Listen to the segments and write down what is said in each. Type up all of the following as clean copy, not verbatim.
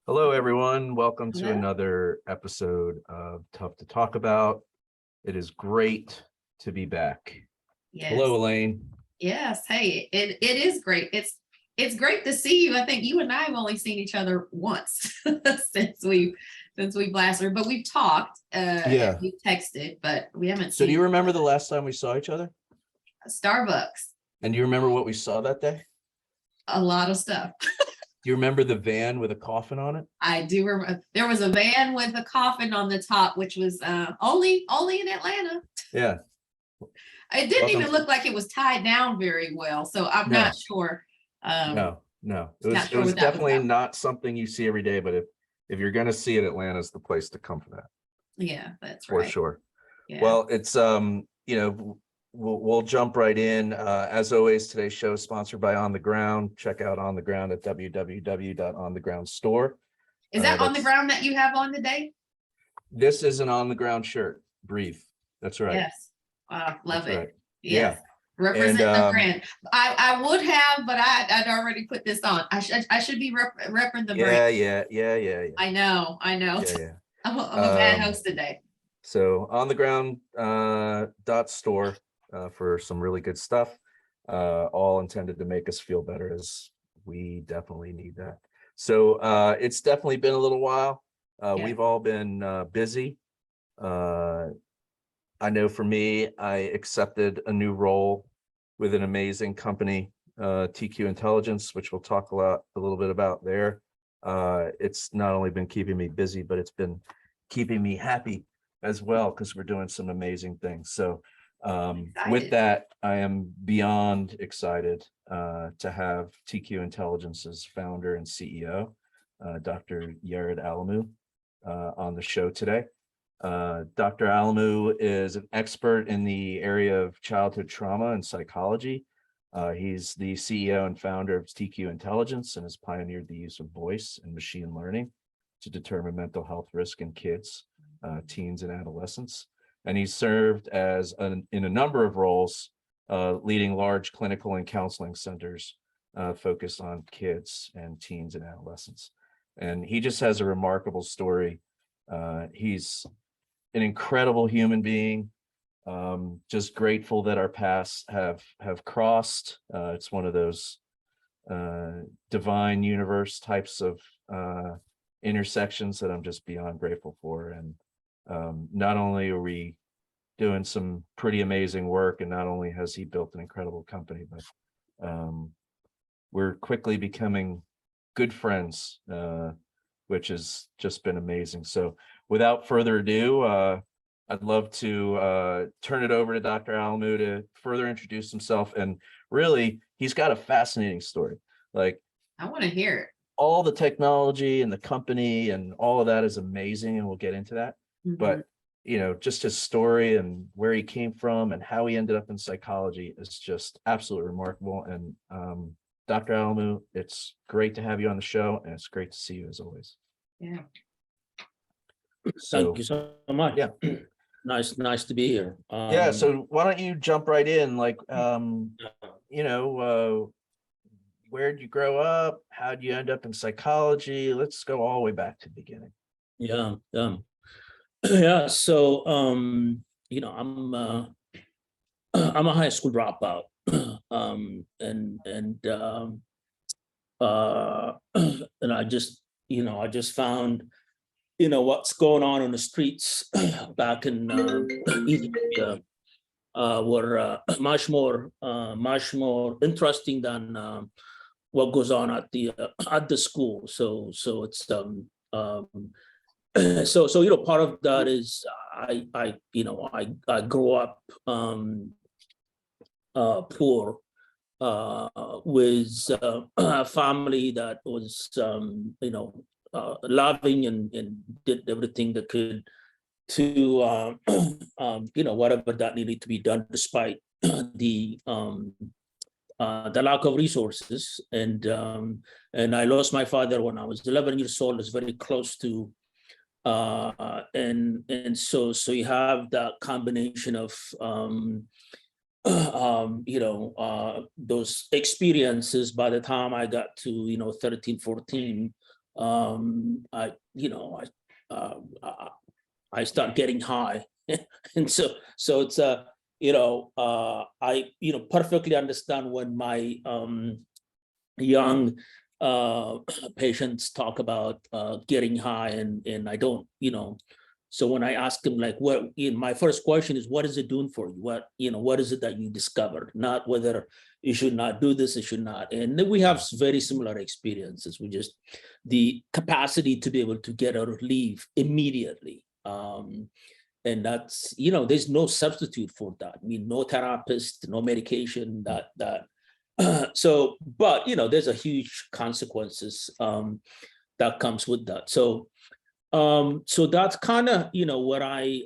Hello, everyone. Welcome to Hello. another episode of Tough to Talk About. It is great to be back. Yes. Hello, Elaine. Yes. Hey, it is great. It's great to see you. I think you and I have only seen each other once since we've blasted, but we've talked. Yeah. We've texted, but we haven't So seen do you remember the last time we saw each other? Starbucks. And do you remember what we saw that day? A lot of stuff. Do you remember the van with a coffin on it? I do remember there was a van with a coffin on the top, which was only in Atlanta. Yeah. It didn't even look like it was tied down very well, so I'm not sure. No. Not It was sure what that was definitely about. not something you see every day, but if you're going to see it, Atlanta's the place to come for that. Yeah, that's For right. sure. Yeah. Well, it's we'll jump right in. As always, today's show is sponsored by On the Ground. Check out On the Ground at www.onthegroundstore. Is that on the ground that you have on today? This is an On the Ground shirt. Breathe. That's right. Yes. Love it. Right. Yes. Yeah. Represent the brand. I would have, but I'd already put this on. I should be repping the brand. Yeah. I know. Yeah. I'm a bad host today. So On the Ground .store for some really good stuff, all intended to make us feel better, as we definitely need that. So it's definitely been a little while. We've all been busy. I know for me, I accepted a new role with an amazing company, TQIntelligence, which we'll talk a little bit about there. It's not only been keeping me busy, but it's been keeping me happy as well, because we're doing some amazing things. So with that, I am beyond excited to have TQIntelligence's founder and CEO, Dr. Yared Alemu, on the show today. Dr. Alemu is an expert in the area of childhood trauma and psychology. He's the CEO and founder of TQIntelligence and has pioneered the use of voice and machine learning to determine mental health risk in kids, teens, and adolescents. And he's served as in a number of roles, leading large clinical and counseling centers focused on kids and teens and adolescents. And he just has a remarkable story. He's an incredible human being. Just grateful that our paths have crossed. It's one of those divine universe types of intersections that I'm just beyond grateful for. And not only are we doing some pretty amazing work, and not only has he built an incredible company, but we're quickly becoming good friends, which has just been amazing. So without further ado, I'd love to turn it over to Dr. Alemu to further introduce himself. And really, he's got a fascinating story. Like, I want to hear it. All the technology and the company and all of that is amazing, and we'll get into that. Mm-hmm. But just his story and where he came from and how he ended up in psychology is just absolutely remarkable. And Dr. Alemu, it's great to have you on the show, and it's great to see you as always. Yeah. Thank you so much. Yeah. Nice to be here. So why don't you jump right in? Like, where'd you grow up? How'd you end up in psychology? Let's go all the way back to the beginning. Yeah. So, I'm a high school dropout, and I just found, what's going on the streets back in Ethiopia were much more interesting than what goes on at the school. So it's part of that is I grew up poor with a family that was loving and did everything they could to whatever that needed to be done, despite the lack of resources. And I lost my father when I was 11 years old. It's very close to and so you have that combination of those experiences. By the time I got to 13, 14, I start getting high. And so it's I perfectly understand when my young patients talk about getting high, and I don't, so when I ask them, like, my first question is, what is it doing for you? What is it that you discovered? Not whether you should not do this, you should not. And then we have very similar experiences. We just, the capacity to be able to get a relief immediately. And that's, there's no substitute for that. I mean, no therapist, no medication, so, but, there's a huge consequences that comes with that. So that's kind of, what I,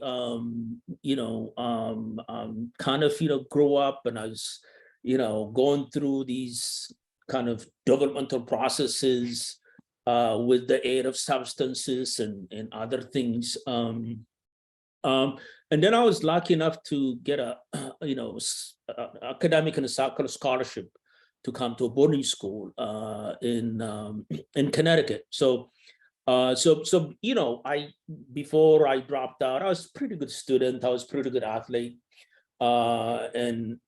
kind of, grow up, and I was, going through these kind of developmental processes with the aid of substances and other things. And then I was lucky enough to get a, academic and a scholarship to come to a boarding school in Connecticut. So before I dropped out, I was a pretty good student. I was a pretty good athlete, and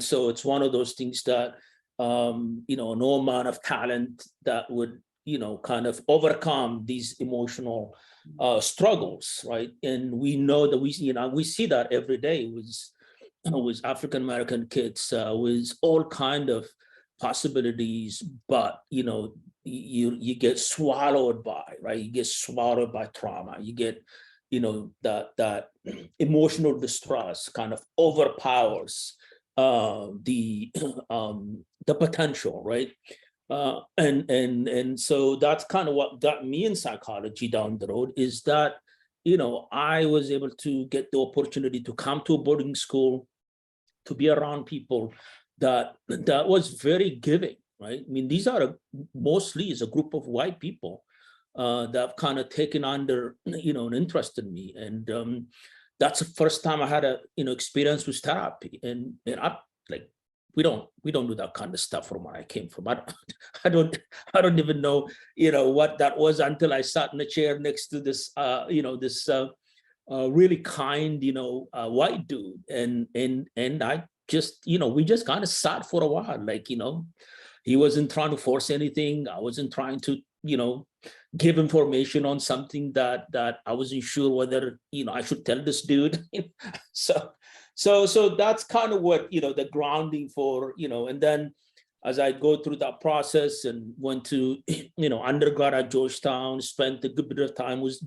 so it's one of those things that no amount of talent that would kind of overcome these emotional struggles, right? And we know that we see that every day with African American kids with all kind of possibilities, but you get swallowed by, right? You get swallowed by trauma. You get, that emotional distress kind of overpowers the potential, right? And so that's kind of what got me in psychology down the road, is that, I was able to get the opportunity to come to a boarding school, to be around people that was very giving, right? I mean, these are mostly is a group of white people that have kind of taken under, an interest in me. And that's the first time I had a, experience with therapy. And I, like, we don't do that kind of stuff from where I came from. I don't even know, what that was until I sat in a chair next to this, this really kind, white dude. And I just, we just kind of sat for a while, like, he wasn't trying to force anything. I wasn't trying to, give information on something that I wasn't sure whether, I should tell this dude. So that's kind of what, the grounding for, and then as I go through that process and went to, undergrad at Georgetown, spent a good bit of time with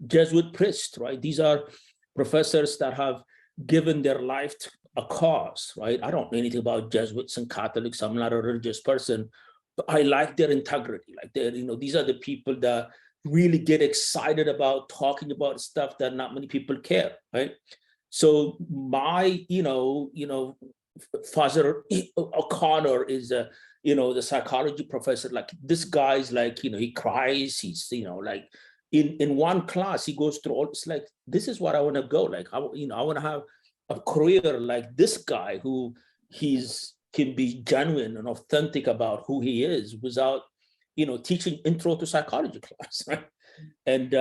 Jesuit priests, right? These are professors that have given their life to a cause, right? I don't know anything about Jesuits and Catholics. I'm not a religious person, but I like their integrity. Like these are the people that really get excited about talking about stuff that not many people care, right? So my, Father O'Connor is the psychology professor. Like, this guy's like, he cries. He's, like in one class, he goes through all. It's like, this is what I want to go. Like, I want to have a career like this guy, who can be genuine and authentic about who he is without, teaching intro to psychology class, right? And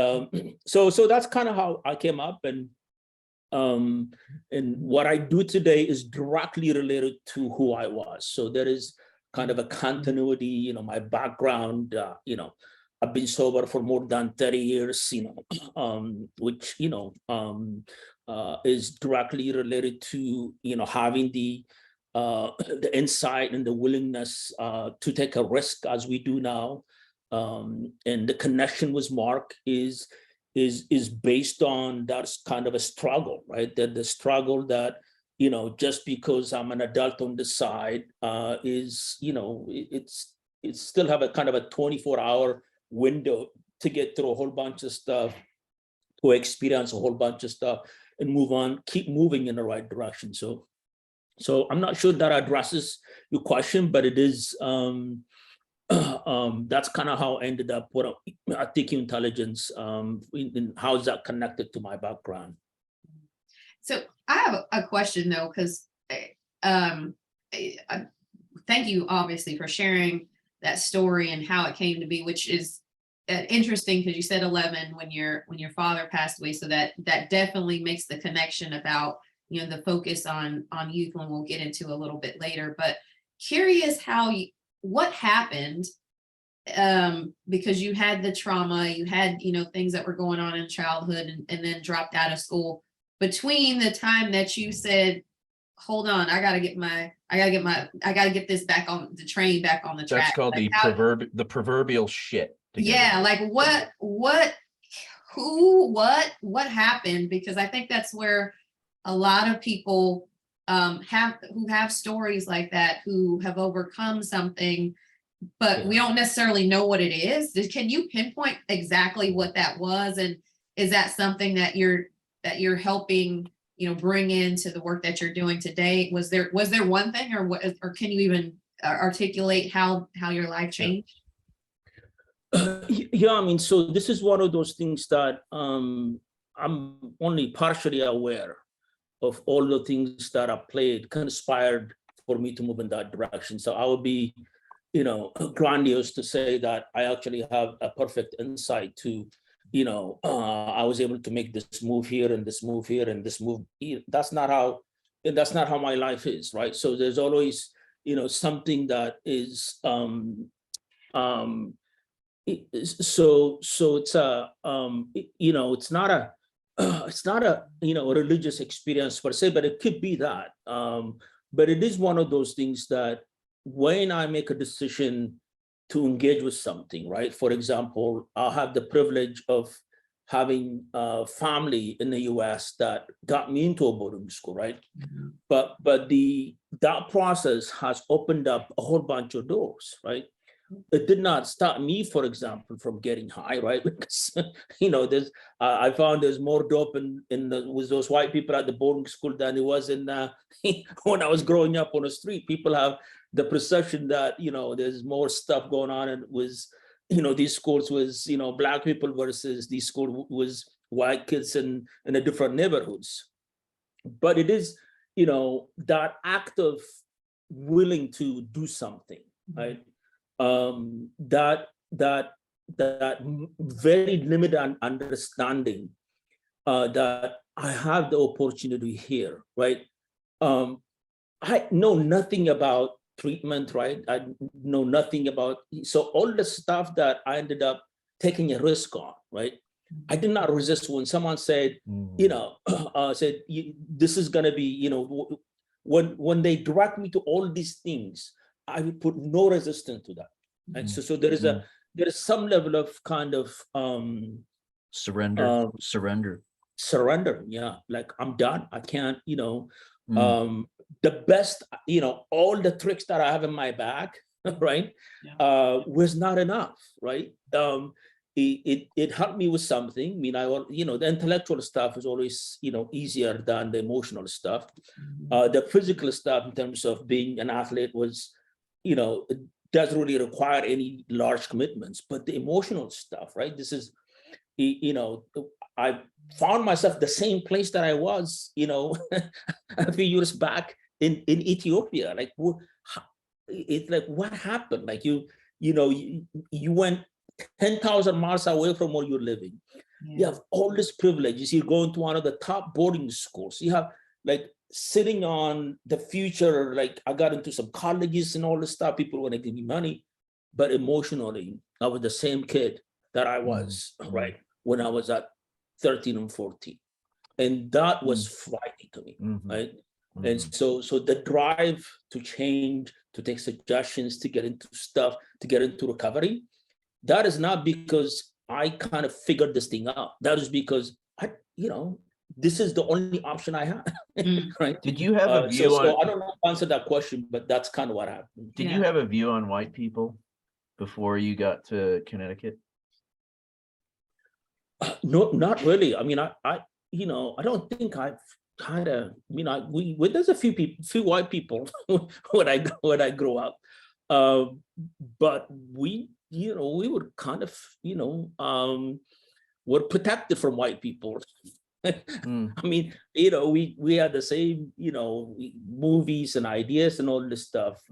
so that's kind of how I came up. And what I do today is directly related to who I was. So there is kind of a continuity, my background, I've been sober for more than 30 years, which, is directly related to, having the insight and the willingness to take a risk, as we do now. And the connection with Mark is based on that's kind of a struggle, right? That the struggle that, just because I'm an adult on the side is, it's still have a kind of a 24-hour window to get through a whole bunch of stuff, to experience a whole bunch of stuff and move on, keep moving in the right direction. So I'm not sure that addresses your question, but it is, that's kind of how I ended up with TQIntelligence, and how is that connected to my background? So I have a question though, because thank you obviously for sharing that story and how it came to be, which is interesting because you said 11 when your father passed away. So that definitely makes the connection about, the focus on youth, when we'll get into a little bit later. But curious what happened, because you had the trauma, you had, things that were going on in childhood, and then dropped out of school. Between the time that you said, hold on, I gotta get this back on the train, back on the track. That's called like the proverbial shit. together. Yeah, like what happened? Because I think that's where a lot of people who have stories like that, who have overcome something, but we don't necessarily know what it is. Can you pinpoint exactly what that was? And is that something that you're helping, bring into the work that you're doing today? Was there one thing, or what, or can you even articulate how your life changed? Yeah, I mean, so this is one of those things that I'm only partially aware of, all the things that are conspired for me to move in that direction. So I would be, grandiose to say that I actually have a perfect insight to, I was able to make this move here and this move here and this move here. That's not how my life is, right? So there's always, something that is, so it's a, it's not a, religious experience per se, but it could be that. But it is one of those things that when I make a decision to engage with something, right? For example, I'll have the privilege of having a family in the US that got me into a boarding school, right? Mm-hmm. But that process has opened up a whole bunch of doors, right? It did not stop me, for example, from getting high, right? Because I found there's more dope with those white people at the boarding school than it was in when I was growing up on the street. People have the perception that there's more stuff going on, and these schools was black people versus these schools was white kids in the different neighborhoods. But it is that act of willing to do something, right? That very limited understanding that I have the opportunity here, right? I know nothing about treatment, right? I know nothing about, so all the stuff that I ended up taking a risk on, right? I did not resist when someone said, this is gonna be, when they direct me to all these things, I would put no resistance to that. And so there is some level of kind of surrender. Yeah, like I'm done. I can't, the best, all the tricks that I have in my bag, right, was not enough, right? It helped me with something. I mean, the intellectual stuff is always, easier than the emotional stuff. The physical stuff in terms of being an athlete was, it doesn't really require any large commitments, but the emotional stuff, right? This is, I found myself the same place that I was, a few years back in Ethiopia. Like, it's like, what happened? Like you went 10,000 miles away from where you're living. Yeah. You have all these privileges. You're going to one of the top boarding schools. You have like sitting on the future. Like I got into some colleges and all this stuff. People want to give me money, but emotionally, I was the same kid that I was, right, when I was at 13 and 14. And that was frightening to me, right? And so the drive to change, to take suggestions, to get into stuff, to get into recovery, that is not because I kind of figured this thing out. That is because this is the only option I have, right? Did you have a view on? So I don't know how to answer that question, but that's kind of what happened. Did you have a view on white people before you got to Connecticut? No, not really. I mean, I don't think I've had there's a few white people when I grew up, but we were kind of, were protected from white people. I mean, we had the same, movies and ideas and all this stuff.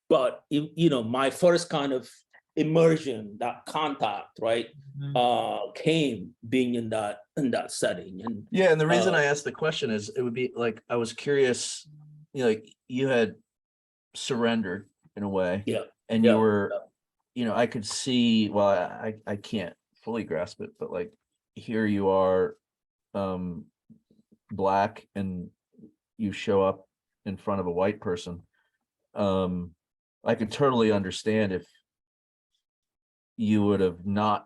but my first kind of immersion, that contact, right, came being in that setting. And Yeah, and the reason I asked the question is it would be like I was curious, like you had surrendered in a way, and you were, I could see. Well, I can't fully grasp it, but like here you are, Black, and you show up in front of a white person. I could totally understand if you would have not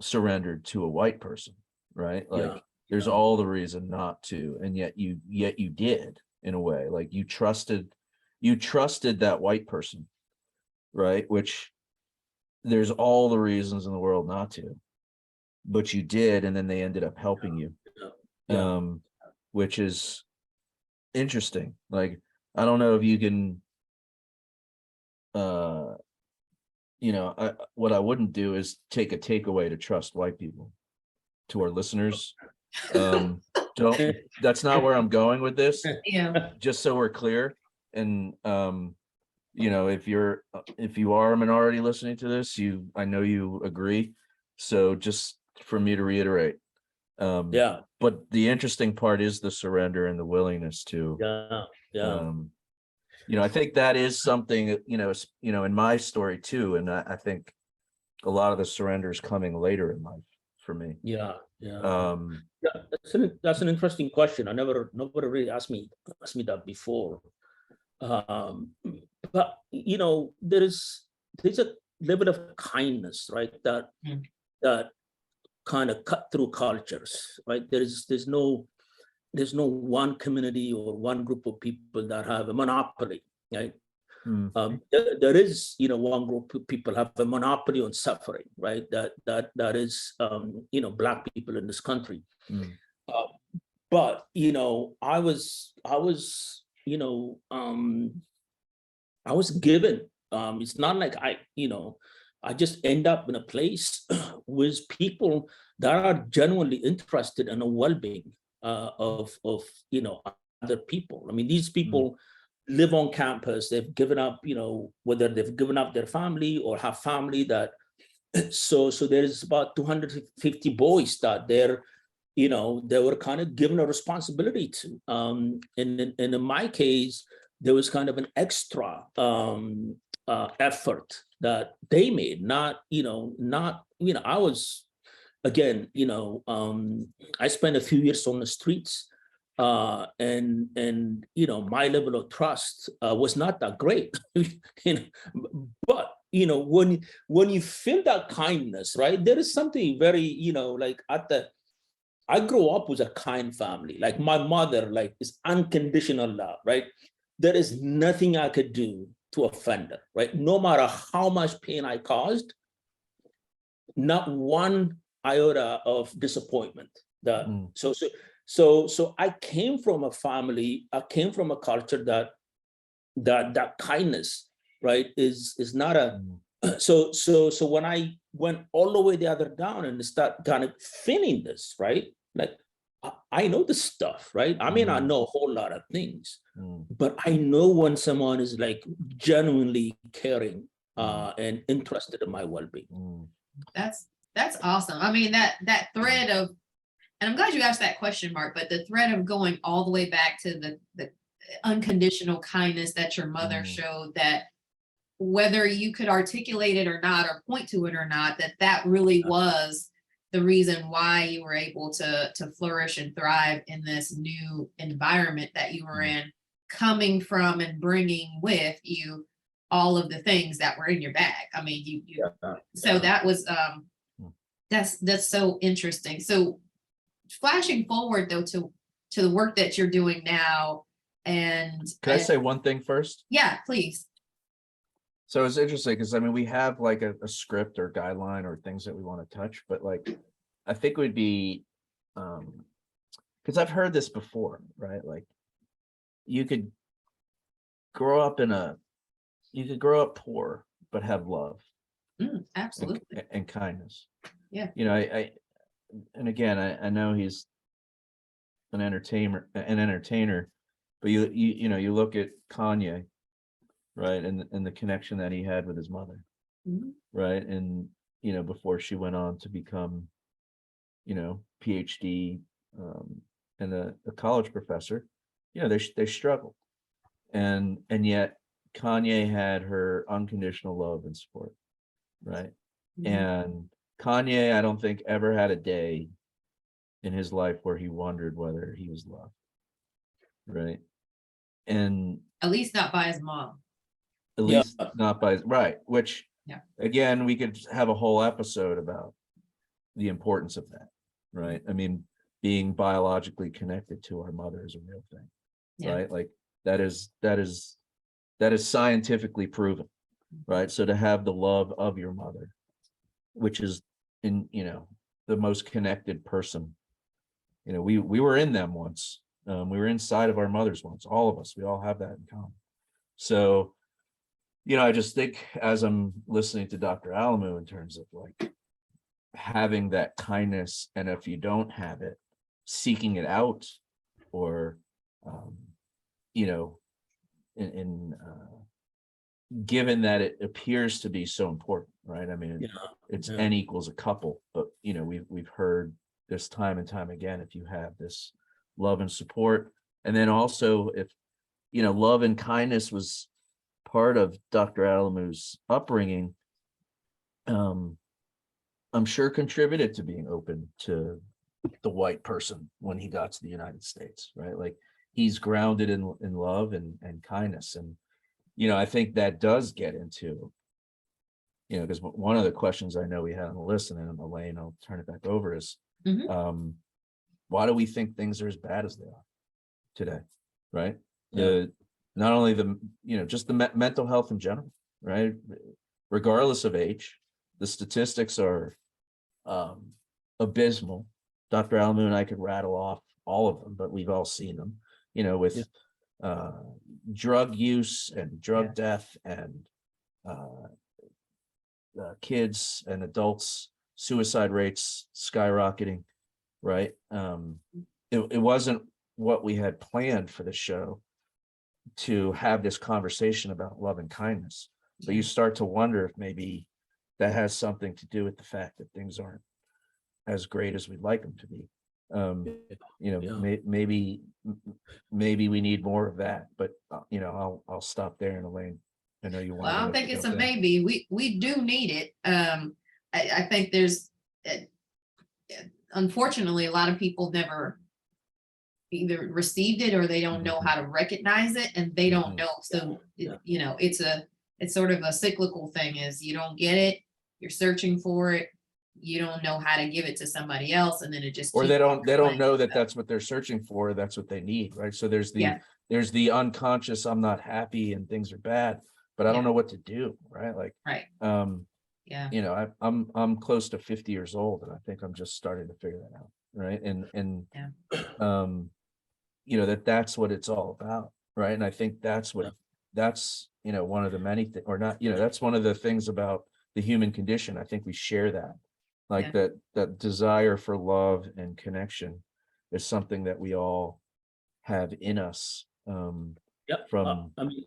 surrendered to a white person, right? Like there's all the reason not to, and yet you did, in a way. Like you trusted that white person, right? Which there's all the reasons in the world not to, but you did, and then they ended up helping you. Which is interesting. Like I don't know if you can what I wouldn't do is take a takeaway to trust white people. To our listeners, don't, that's not where I'm going with this. Yeah. Just so we're clear. And if you are a minority listening to this, I know you agree. So just for me to reiterate, but the interesting part is the surrender and the willingness to, I think that is something, in my story too. And I think a lot of the surrender is coming later in life for me. That's an interesting question. Nobody really asked me that before. But there's a level of kindness, right? That kind of cut through cultures, right? There's no one community or one group of people that have a monopoly, right? There is, one group of people have a monopoly on suffering, right? That is, Black people in this country. But I was given. It's not like I just end up in a place with people that are genuinely interested in the well-being of other people. I mean, these people live on campus. They've given up, whether they've given up their family or have family that. So there's about 250 boys that they were kind of given a responsibility to. And in my case, there was kind of an extra effort that they made. Not I was, again, I spent a few years on the streets. And my level of trust was not that great, but when you feel that kindness, right, there is something very, like I grew up with a kind family. Like my mother, like, is unconditional love, right? There is nothing I could do to offend her, right? No matter how much pain I caused, not one iota of disappointment. So I came from a family, I came from a culture that kindness, right, is not a. So when I went all the way the other down and start kind of feeling this, right, like I know this stuff, right? I may not know a whole lot of things, but I know when someone is like genuinely caring and interested in my well-being. That's awesome. I mean, that thread of, and I'm glad you asked that question, Mark, but the thread of going all the way back to the unconditional kindness that your mother showed, that whether you could articulate it or not, or point to it or not, that really was the reason why you were able to flourish and thrive in this new environment that you were in, coming from and bringing with you all of the things that were in your bag. I mean, so that was, that's so interesting. So flashing forward though to the work that you're doing now, and can I say one thing first? Yeah, please. So it's interesting because I mean we have like a script or guideline or things that we want to touch, but like I think it would be because I've heard this before, right? Like you could grow up poor but have love, Absolutely, and kindness. Yeah. And again, I know he's an entertainer, But you look at Kanye, right, and the connection that he had with his mother, Mhm. right, and before she went on to become, PhD, and a college professor, they struggled, and yet Kanye had her unconditional love and support, right, Mhm. and Kanye, I don't think ever had a day in his life where he wondered whether he was loved, right, and At least not by his mom. at Yeah. least not by right, which Yeah. again, we could have a whole episode about the importance of that, right? I mean, being biologically connected to our mother is a real thing, Yeah. right? Like that is scientifically proven, right? So to have the love of your mother, which is in the most connected person, we were in them once, we were inside of our mothers once, all of us, we all have that in common. So I just think as I'm listening to Dr. Alemu in terms of like having that kindness, and if you don't have it, seeking it out, or you know given that it appears to be so important, right? I mean, it's Yeah. N equals a couple, but we've heard this time and time again, if you have this love and support, and then also if love and kindness was part of Dr. Alamu's upbringing, I'm sure contributed to being open to the white person when he got to the United States, right? Like he's grounded in love and kindness. And, I think that does get into, because one of the questions I know we had on the list, and then Elaine, I'll turn it back over, is Mhm. why do we think things are as bad as they are today, right? Yeah. Not only the, just the mental health in general, right? Regardless of age, the statistics are abysmal. Dr. Alemu and I could rattle off all of them, but we've all seen them, with drug use and drug death, and kids and adults suicide rates skyrocketing, right? It wasn't what we had planned for the show to have this conversation about love and kindness, but you start to wonder if maybe that has something to do with the fact that things aren't as great as we'd like them to be. Yeah. Maybe we need more of that, but I'll stop there. And Elaine, I know you Well, I want don't to think it's a jump in. maybe. We do need it. I think there's, unfortunately, a lot of people never either received it or they don't know how to recognize it, and they don't know. So, it's sort of a cyclical thing. Is you don't get it, you're searching for it, you don't know how to give it to somebody else, and then it just Or keeps they don't playing know that itself. that's what they're searching for, that's what they need, right? So there's Yeah. the unconscious, I'm not happy and things are bad, but I don't Yeah. know what to do, right? Like Right. Yeah. I'm close to 50 years old, and I think I'm just starting to figure that out, right? And that's what it's all about, right? And I think that's one of the many things, or not, that's one of the things about the human condition. I think we share that, like that desire for love and connection is something that we all have in us. Yeah. From I mean,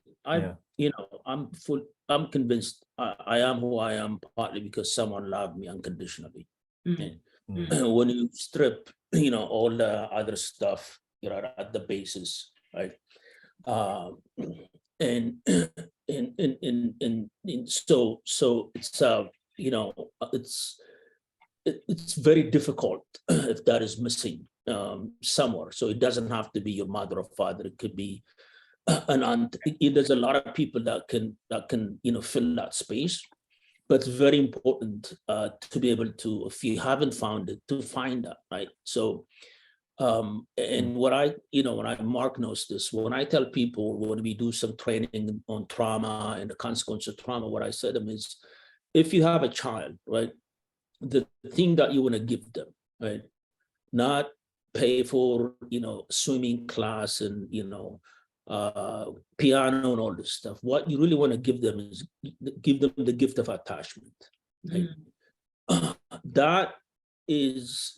I'm convinced I am who I am partly because someone loved me unconditionally. Mhm. And when you strip, all the other stuff, at the basis, right? And so it's it's very difficult if that is missing somewhere. So it doesn't have to be your mother or father. It could be an aunt. There's a lot of people that can fill that space. But it's very important to be able to, if you haven't found it, to find that, right? So and what Mark knows this, when I tell people, when we do some training on trauma and the consequence of trauma, what I said to them is, if you have a child, right, the thing that you want to give them, right, not pay for, swimming class and, piano and all this stuff. What you really want to give them is give them the gift of attachment, right? That is,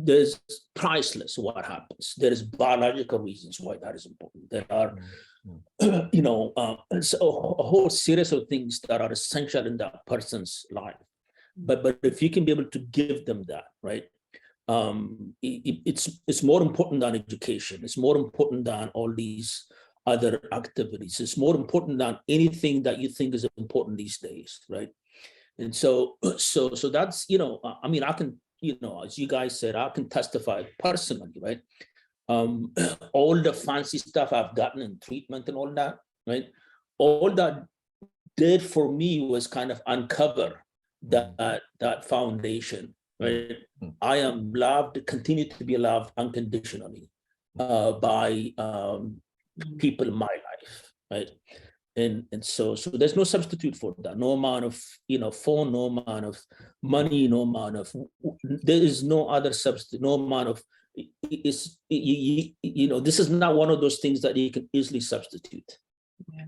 there's priceless what happens. There is biological reasons why that is important. There are, so a whole series of things that are essential in that person's life. But if you can be able to give them that, right? It's more important than education. It's more important than all these other activities. It's more important than anything that you think is important these days, right? And so that's, I mean, I can, as you guys said, I can testify personally, right? All the fancy stuff I've gotten in treatment and all that, right? All that did for me was kind of uncover that foundation, right? I am loved, continue to be loved unconditionally by people in my life, right? And so there's no substitute for that. No amount of phone, no amount of money, no amount of, there is no other substitute. No amount of, this is not one of those things that you can easily substitute. Yeah.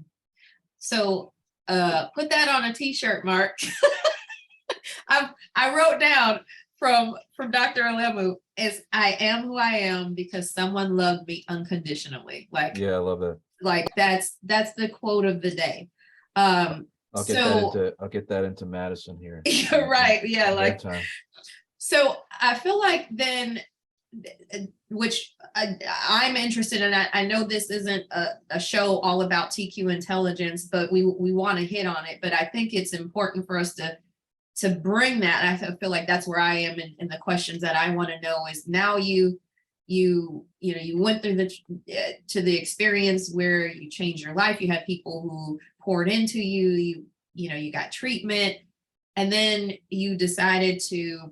So put that on a t-shirt, Mark. I wrote down from Dr. Alemu is I am who I am because someone loved me unconditionally. Like, Yeah, I love that. Like that's the quote of the day. I'll get that into Madison here. You're right. Yeah. Like, time. So I feel like then, which I'm interested in, I know this isn't a show all about TQIntelligence, but we want to hit on it. But I think it's important for us to bring that. I feel like that's where I am in the questions that I want to know is now you went through the experience where you changed your life. You had people who poured into you, you got treatment, and then you decided to,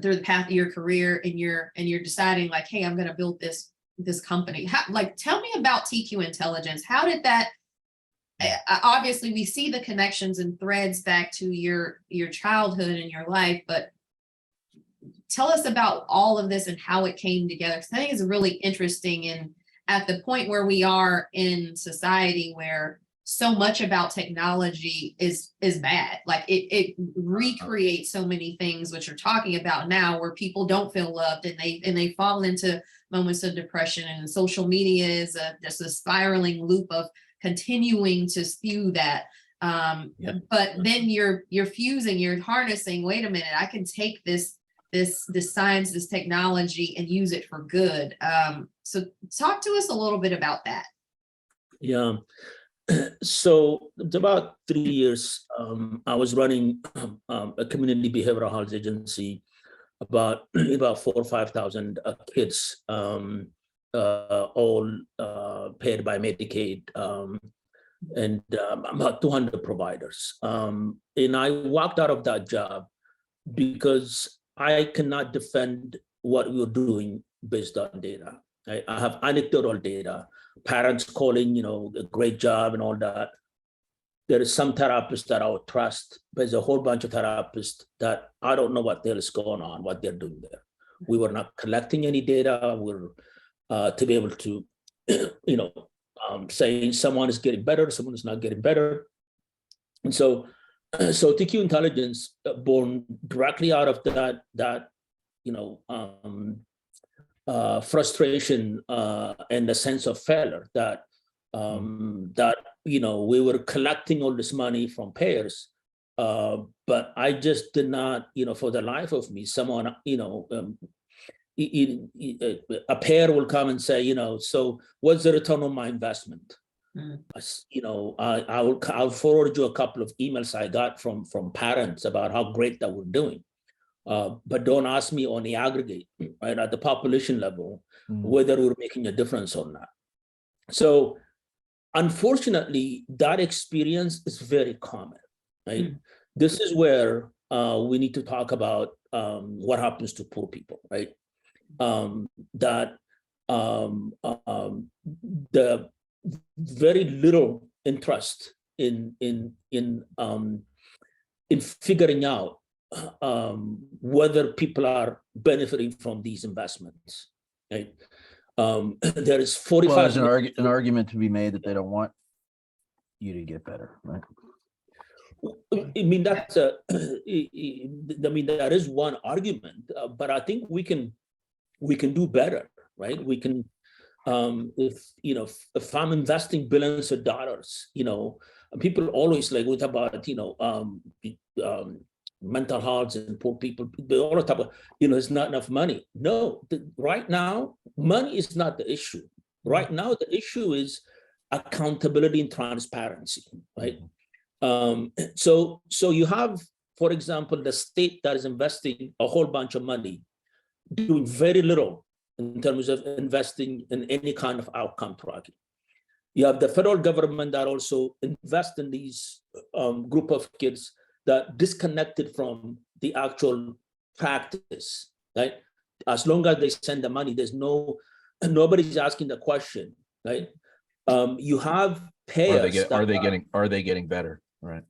through the path of your career, and you're deciding like, hey, I'm going to build this company. Tell me about TQIntelligence. How did that, obviously we see the connections and threads back to your childhood and your life, but tell us about all of this and how it came together. Because I think it's really interesting, and at the point where we are in society where so much about technology is bad. Like it recreates so many things which you're talking about now, where people don't feel loved and they fall into moments of depression, and social media is just a spiraling loop of continuing to spew that. But then you're fusing, you're harnessing, wait a minute, I can take this science, this technology, and use it for good. So talk to us a little bit about that. Yeah. So it's about 3 years. I was running a community behavioral health agency, about 4,000 or 5,000 kids, all paid by Medicaid, and about 200 providers. And I walked out of that job because I cannot defend what we're doing based on data. I have anecdotal data, parents calling, a great job and all that. There is some therapists that I would trust, but there's a whole bunch of therapists that I don't know what the hell is going on, what they're doing there. We were not collecting any data. We're to be able to, saying someone is getting better, someone is not getting better. And so TQIntelligence, born directly out of that frustration and the sense of failure that we were collecting all this money from payers, but I just did not, for the life of me, someone, a payer will come and say, so what's the return on my investment? I'll forward you a couple of emails I got from parents about how great that we're doing. But don't ask me on the aggregate, right, at the population level, whether we're making a difference or not. So unfortunately, that experience is very common, right? This is where we need to talk about what happens to poor people, right? The very little interest in figuring out whether people are benefiting from these investments, right? There is 45. Well, there's an argument to be made that they don't want you to get better, right? I mean, that is one argument, but I think we can we can do better, right? We can, if I'm investing billions of dollars, people always like what about, mental health and poor people, they all talk about, it's not enough money. No, right now, money is not the issue. Right now, the issue is accountability and transparency, right? So you have, for example, the state that is investing a whole bunch of money, doing very little in terms of investing in any kind of outcome tracking. You have the federal government that also invest in these group of kids that disconnected from the actual practice, right? As long as they send the money, there's nobody's asking the question, right? You have payers. Are they getting better? Right.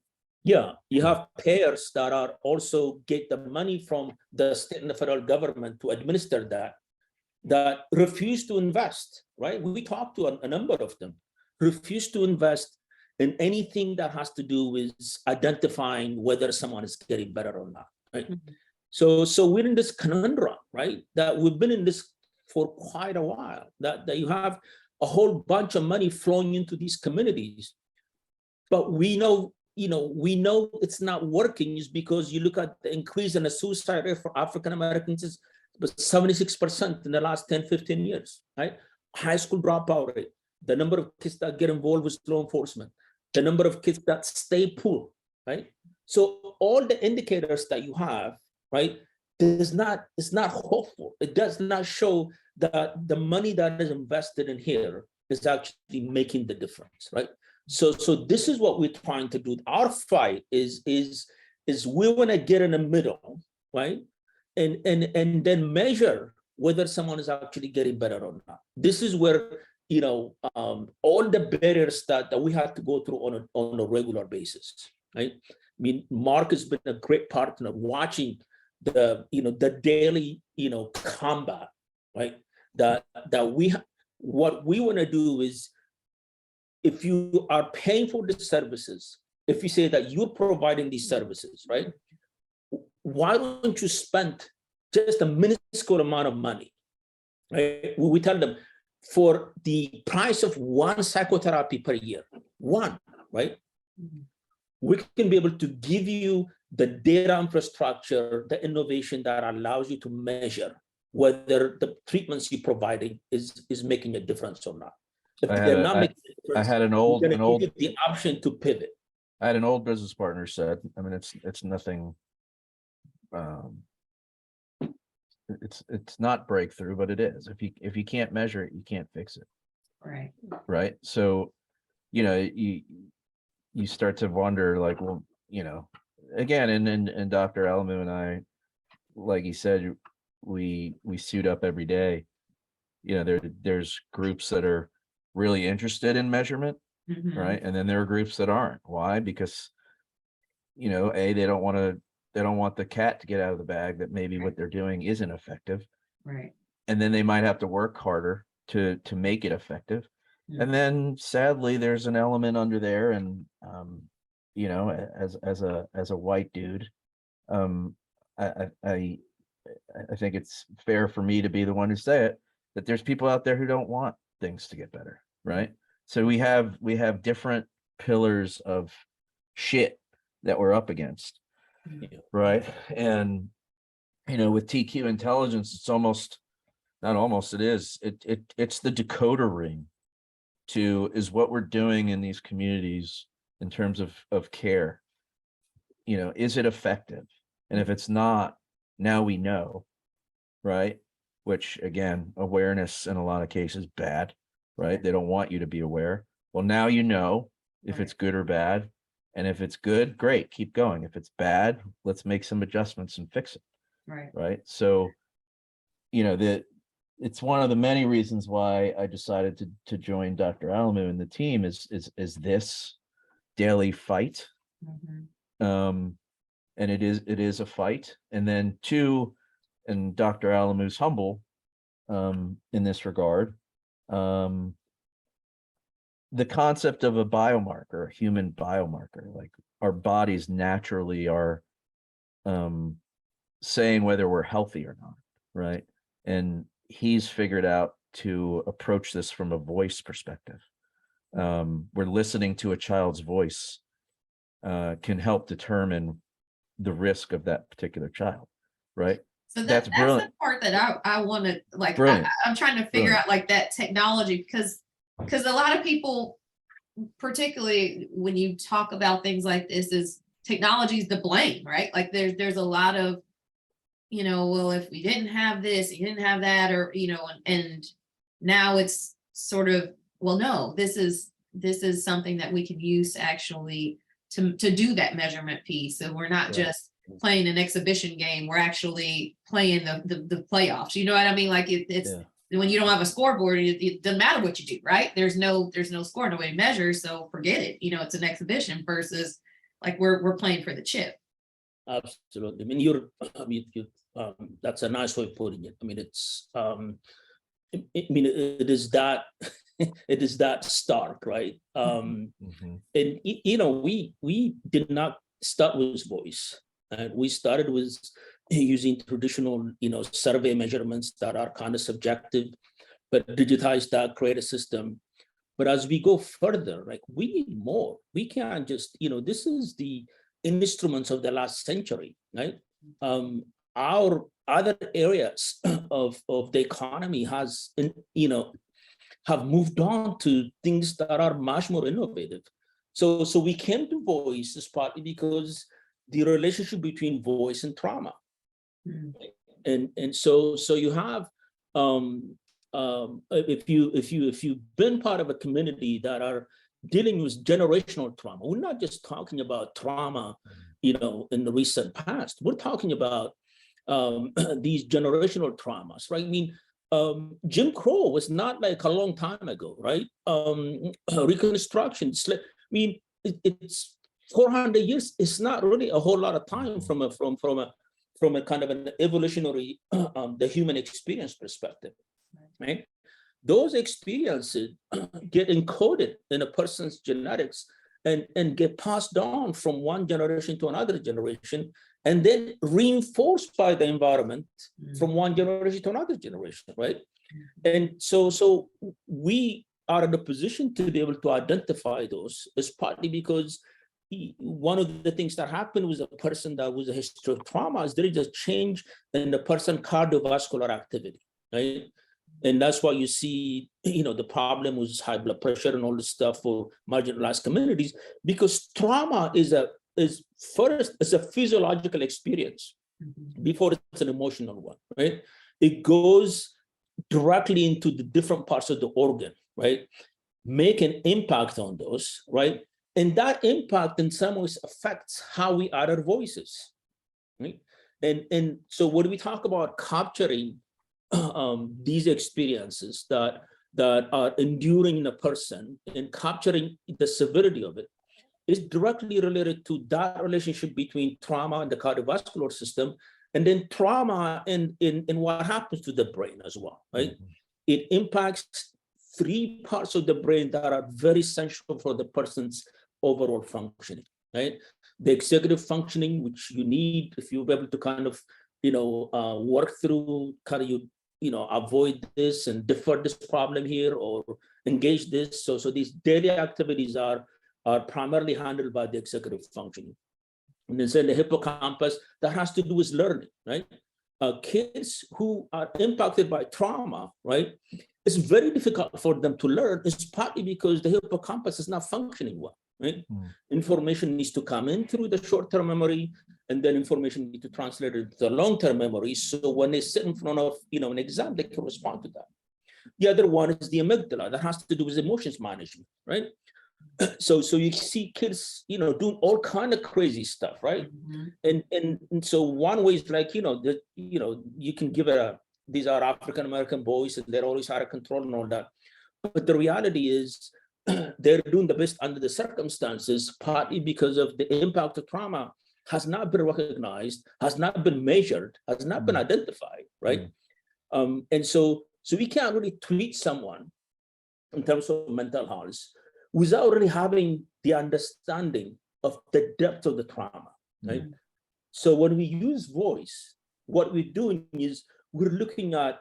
Yeah, you have payers that are also get the money from the state and the federal government to administer that refuse to invest, right? We talked to a number of them, refuse to invest in anything that has to do with identifying whether someone is getting better or not, right? So we're in this conundrum, right? That we've been in this for quite a while, that you have a whole bunch of money flowing into these communities, but we know it's not working is because you look at the increase in the suicide rate for African Americans is 76% in the last 10, 15 years, right? High school dropout rate, the number of kids that get involved with law enforcement, the number of kids that stay poor, right? So all the indicators that you have, right, it's not hopeful. It does not show that the money that is invested in here is actually making the difference, right? So this is what we're trying to do. Our fight is we want to get in the middle, right? And then measure whether someone is actually getting better or not. This is where all the barriers that we have to go through on a regular basis, right? I mean, Mark has been a great partner watching the daily combat, right? What we want to do is, if you are paying for the services, if you say that you're providing these services, right? Why don't you spend just a minuscule amount of money, right? We tell them for the price of one psychotherapy per year, right? We can be able to give you the data infrastructure, the innovation that allows you to measure whether the treatments you're providing is making a difference or not. If they're not making a difference, I had an we're gonna old give you the option to pivot. I had an old business partner said, I mean, it's nothing, it's not breakthrough, but it is. If you can't measure it, you can't fix it. Right. Right. So, you start to wonder, like, well, again, and Dr. Alemu and I, like he said, we suit up every day. There's groups that are really interested in measurement, right? And then there are groups that aren't. Why? Because, they don't want the cat to get out of the bag, that maybe what they're doing isn't effective. Right. And then they might have to work harder to make it effective. And then sadly, there's an element under there, and as a white dude, I think it's fair for me to be the one to say it, that there's people out there who don't want things to get better, right? So we have different pillars of shit that we're up against, right? And with TQIntelligence, it's almost not almost, it is, it's the decoder ring is what we're doing in these communities in terms of care. Is it effective? And if it's not, now we know, right? Which, again, awareness in a lot of cases bad, right? They don't want you to be aware. Well, now you know if it's good or bad. And if it's good, great, keep going. If it's bad, let's make some adjustments and fix it. Right. So, it's one of the many reasons why I decided to join Dr. Alemu and the team is this daily fight. And it is a fight. And then two, and Dr. Alemu's humble in this regard, the concept of a biomarker, a human biomarker, like our bodies naturally are saying whether we're healthy or not, right? And he's figured out to approach this from a voice perspective. Where listening to a child's voice can help determine the risk of that particular child, right? So That's that's brilliant. the part that I want to like. Brilliant. I'm trying to figure out like that technology because a lot of people, particularly when you talk about things like this, is technology is the blame, right? Like there's a lot of, well, if we didn't have this, you didn't have that, or and now it's sort of, well, no, this is something that we can use actually to do that measurement piece. So we're not just playing an exhibition game, we're actually playing the playoffs. You know what I mean? Like it's when you don't have a scoreboard, it doesn't matter what you do, right? There's no score, no way to measure. So forget it. It's an exhibition versus like we're playing for the chip. Absolutely. That's a nice way of putting it. I mean, it's it is that it is that stark, right? And we did not start with voice, and we started with using traditional survey measurements that are kind of subjective, but digitize that, create a system. But as we go further, like we need more. We can't just this is the instruments of the last century, right? Our other areas of the economy has have moved on to things that are much more innovative. So we came to voice is partly because the relationship between voice and trauma. And so you have if you've been part of a community that are dealing with generational trauma, we're not just talking about trauma in the recent past. We're talking about these generational traumas, right? I mean, Jim Crow was not like a long time ago, right? Reconstruction, it's 400 years. It's not really a whole lot of time from a kind of an evolutionary, the human experience perspective, right? Those experiences get encoded in a person's genetics and get passed on from one generation to another generation, and then reinforced by the environment from one generation to another generation, right? And so we are in a position to be able to identify those, is partly because one of the things that happened with a person that was a history of trauma is there is a change in the person's cardiovascular activity, right? And that's why you see, the problem with high blood pressure and all this stuff for marginalized communities, because trauma is a physiological experience before it's an emotional one, right? It goes directly into the different parts of the organ, right? Make an impact on those, right? And that impact in some ways affects how we utter voices, right? And so when we talk about capturing these experiences that are enduring in a person and capturing the severity of it, is directly related to that relationship between trauma and the cardiovascular system, and then trauma in what happens to the brain as well, right? It impacts 3 parts of the brain that are very essential for the person's overall functioning, right? The executive functioning, which you need if you're able to kind of, work through kind of avoid this and defer this problem here or engage this. So these daily activities are primarily handled by the executive functioning. And then the hippocampus, that has to do with learning, right? Kids who are impacted by trauma, right? It's very difficult for them to learn. It's partly because the hippocampus is not functioning well, right? Information needs to come in through the short-term memory, and then information needs to translate it to the long-term memory. So when they sit in front of an exam, they can respond to that. The other one is the amygdala, that has to do with emotions management, right? So you see kids, doing all kind of crazy stuff, right? And so one way is like, you can give it these are African-American boys and they're always out of control and all that. But the reality is they're doing the best under the circumstances, partly because of the impact of trauma has not been recognized, has not been measured, has not been identified, right? And so we can't really treat someone in terms of mental health without really having the understanding of the depth of the trauma, right? So when we use voice, what we're doing is we're looking at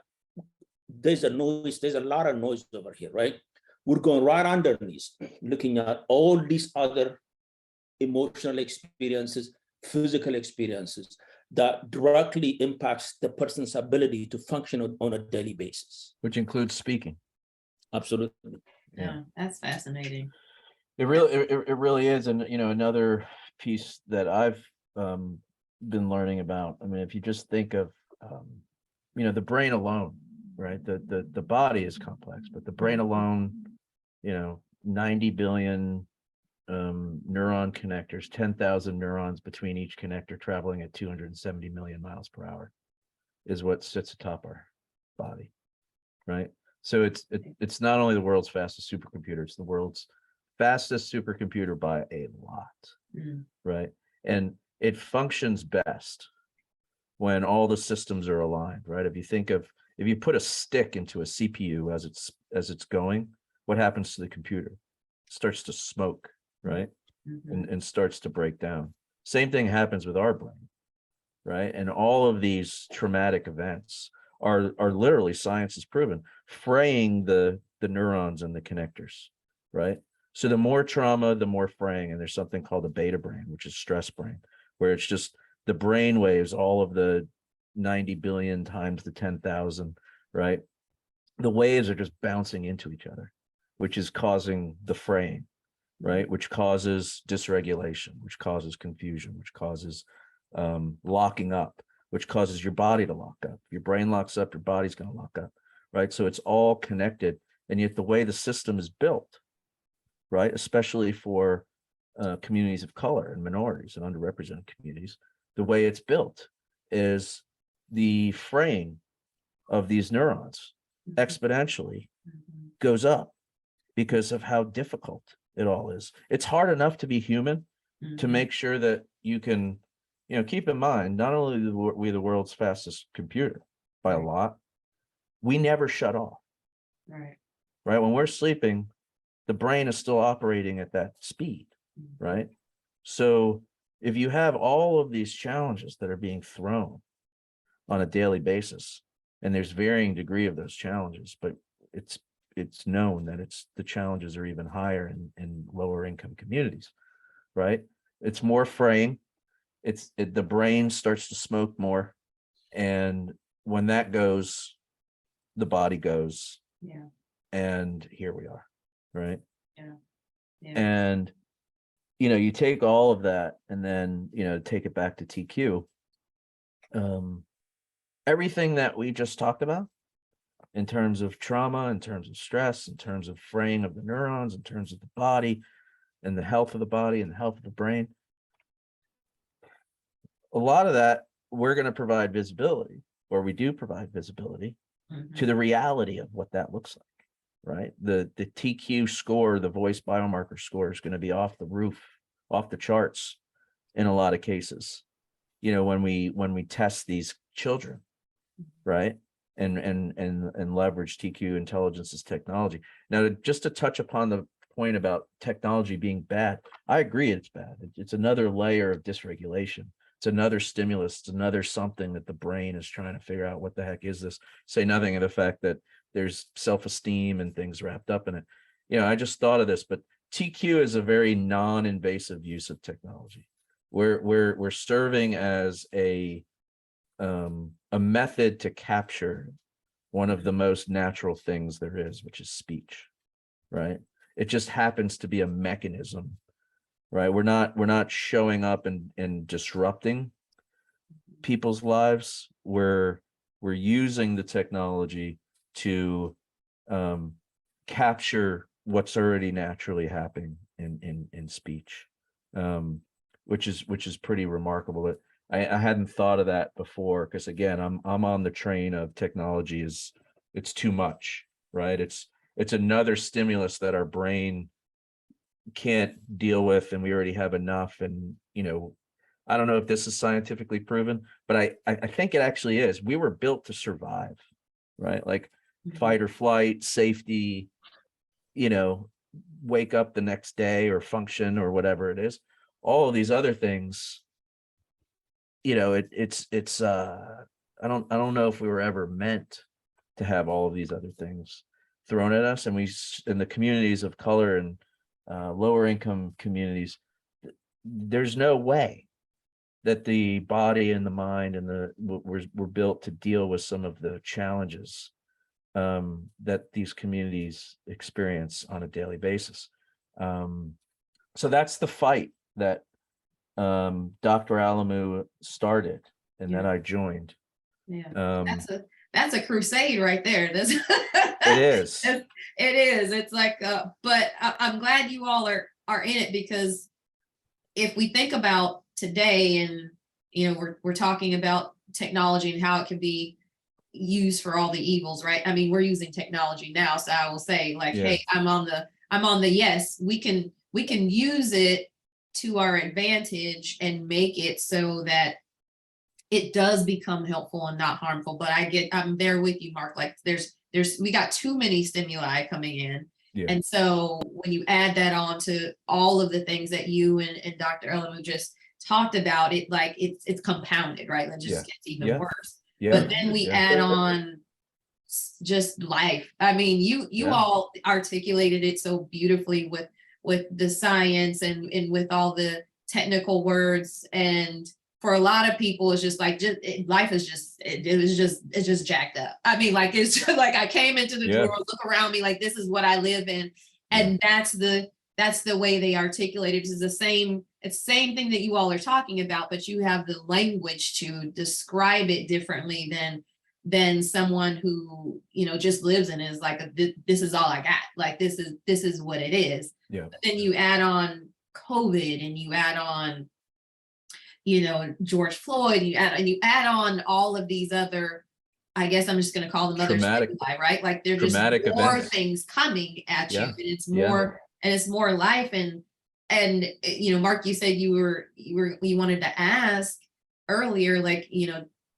there's a noise, there's a lot of noise over here, right? We're going right underneath, looking at all these other emotional experiences, physical experiences that directly impacts the person's ability to function on a daily basis. Which includes speaking. Absolutely. Yeah, that's fascinating. It really is. And, another piece that I've been learning about, I mean, if you just think of, the brain alone, right? The body is complex, but the brain alone, 90 billion neuron connectors, 10,000 neurons between each connector traveling at 270 million miles per hour is what sits atop our body, right? So it's not only the world's fastest supercomputer, it's the world's fastest supercomputer by a lot, right? And it functions best when all the systems are aligned, right? If you put a stick into a CPU as it's going, what happens to the computer? It starts to smoke, right? And starts to break down. Same thing happens with our brain, right? And all of these traumatic events are literally, science has proven, fraying the neurons and the connectors, right? So the more trauma, the more fraying. And there's something called the beta brain, which is stress brain, where it's just the brain waves, all of the 90 billion times the 10,000, right? The waves are just bouncing into each other, which is causing the fraying, right? Which causes dysregulation, which causes confusion, which causes locking up, which causes your body to lock up. Your brain locks up, your body's going to lock up, right? So it's all connected. And yet the way the system is built, right, especially for communities of color and minorities and underrepresented communities, the way it's built is the fraying of these neurons exponentially goes up because of how difficult it all is. It's hard enough to be human, to make sure that you can, keep in mind, not only are we the world's fastest computer by a lot, we never shut off. Right? When we're sleeping, the brain is still operating at that speed, right? So if you have all of these challenges that are being thrown on a daily basis, and there's varying degree of those challenges, but it's known that the challenges are even higher in lower income communities, right? It's more fraying. The brain starts to smoke more. And when that goes, the body goes. Yeah. And here we are, right? Yeah. And, you take all of that and then, take it back to TQ. Everything that we just talked about in terms of trauma, in terms of stress, in terms of fraying of the neurons, in terms of the body and the health of the body and the health of the brain, a lot of that we're going to provide visibility, or we do provide visibility to the reality of what that looks like, right? The TQ score, the voice biomarker score, is going to be off the roof, off the charts in a lot of cases, when we test these children, right? And leverage TQIntelligence's technology. Now, just to touch upon the point about technology being bad, I agree it's bad. It's another layer of dysregulation. It's another stimulus. It's another something that the brain is trying to figure out, what the heck is this? Say nothing of the fact that there's self-esteem and things wrapped up in it. I just thought of this, but TQ is a very non-invasive use of technology. We're serving as a method to capture one of the most natural things there is, which is speech, right? It just happens to be a mechanism, right? We're not showing up and disrupting people's lives. We're using the technology to capture what's already naturally happening in speech, which is pretty remarkable. I hadn't thought of that before, because again, I'm on the train of technology it's too much, right? It's another stimulus that our brain can't deal with, and we already have enough. And I don't know if this is scientifically proven, but I think it actually is. We were built to survive, right? Like fight or flight, safety, wake up the next day or function or whatever it is. All of these other things, I don't know if we were ever meant to have all of these other things thrown at us. And in the communities of color and lower income communities, there's no way that the body and the mind and were built to deal with some of the challenges that these communities experience on a daily basis. So that's the fight that Dr. Alemu started, and then I joined. Yeah, that's a crusade right there. This It is. It is. It's like, but I'm glad you all are in it, because if we think about today, and we're talking about technology and how it can be used for all the evils, right? I mean, we're using technology now, so I will say, like, Yeah. hey, I'm on the yes, we can use it to our advantage and make it so that it does become helpful and not harmful. But I'm there with you, Mark. Like, we got too many stimuli coming in. Yeah. And so when you add that on to all of the things that you and Dr. Alemu just talked about, it like it's compounded, right? It just gets even worse. Yeah. But then we add on just life. I mean, you all articulated it so beautifully with the science and with all the technical words. And for a lot of people, it's just like life is it's just jacked up. I mean, like, it's just like I came into the door, look around me, like, this is what I live in. And that's the way they articulate it. It's the same thing that you all are talking about, but you have the language to describe it differently than someone who, just lives in it, is like, this is all I got. Like, this is what it is. Yeah. But then you add on COVID, and you add on, George Floyd, you add on all of these other, I guess I'm just going to call them other stimuli, right? Like, they're just more events. Things coming at you, Yeah. and it's more life. And Mark, you said you wanted to ask earlier, like,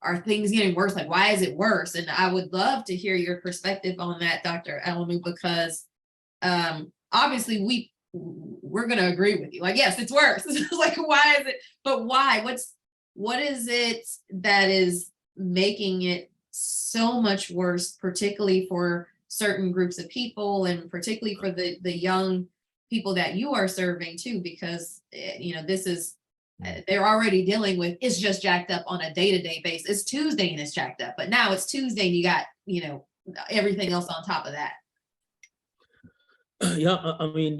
are things getting worse? Like, why is it worse? And I would love to hear your perspective on that, Dr. Alemu, because obviously we're going to agree with you. Like, yes, it's worse. Like, why is it? But why? What is it that is making it so much worse, particularly for certain groups of people, and particularly for the young people that you are serving too? Because this is they're already dealing with, it's just jacked up on a day-to-day basis. It's Tuesday and it's jacked up, but now it's Tuesday and you got everything else on top of that. Yeah, I mean,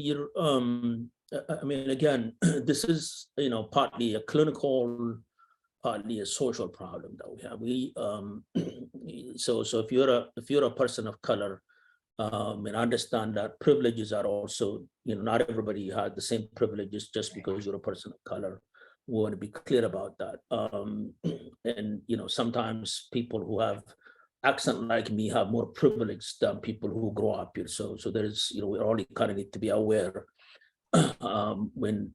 again, this is, partly a clinical, partly a social problem that we have. So if you're a person of color, and understand that privileges are also, not everybody has the same privileges just because you're a person of color. We want to be clear about that. And sometimes people who have accent like me have more privilege than people who grow up here. So there's, we only kind of need to be aware when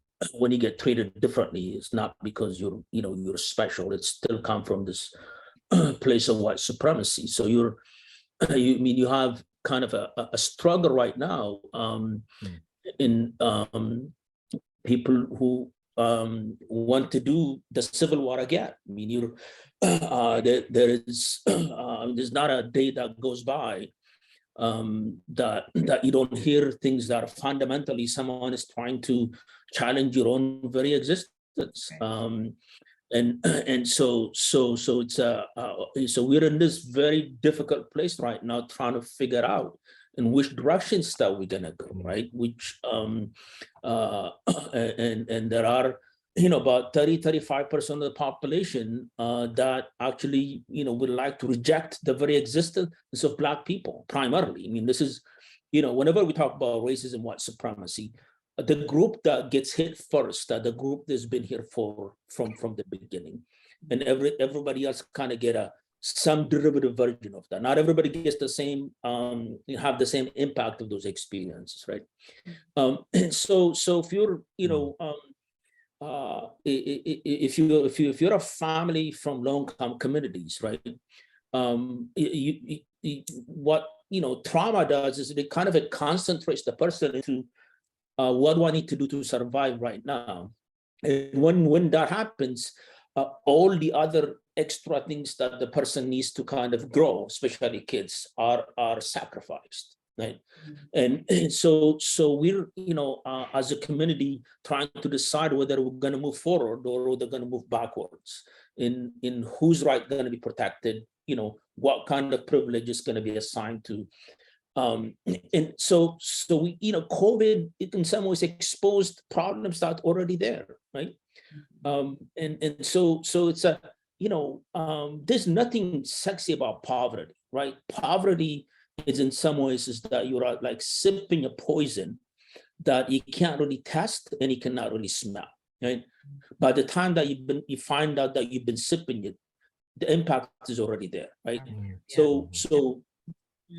you get treated differently, it's not because you're special. It still come from this place of white supremacy. So you have kind of a struggle right now in people who want to do the Civil War again. I mean, there's not a day that goes by that you don't hear things that are fundamentally someone is trying to challenge your own very existence. And so it's so we're in this very difficult place right now, trying to figure out in which directions that we're gonna go, right? Which and there are about 35% of the population that actually would like to reject the very existence of Black people primarily. I mean, this is whenever we talk about racism, white supremacy, the group that gets hit first, the group that's been here from the beginning, and everybody else kind of get some derivative version of that. Not everybody gets the same have the same impact of those experiences, right? And so if you're if you're a family from low-income communities, right? What trauma does is it concentrates the person into what do I need to do to survive right now? And when that happens, all the other extra things that the person needs to kind of grow, especially kids, are sacrificed, right? And so we're, as a community trying to decide whether we're going to move forward or they're going to move backwards in whose right going to be protected, what kind of privilege is going to be assigned to. And so we, COVID, it in some ways exposed problems that already there, right? And so it's a, there's nothing sexy about poverty, right? Poverty is in some ways is that you're like sipping a poison that you can't really test and you cannot really smell, right? By the time that you find out that you've been sipping it, the impact is already there, right? So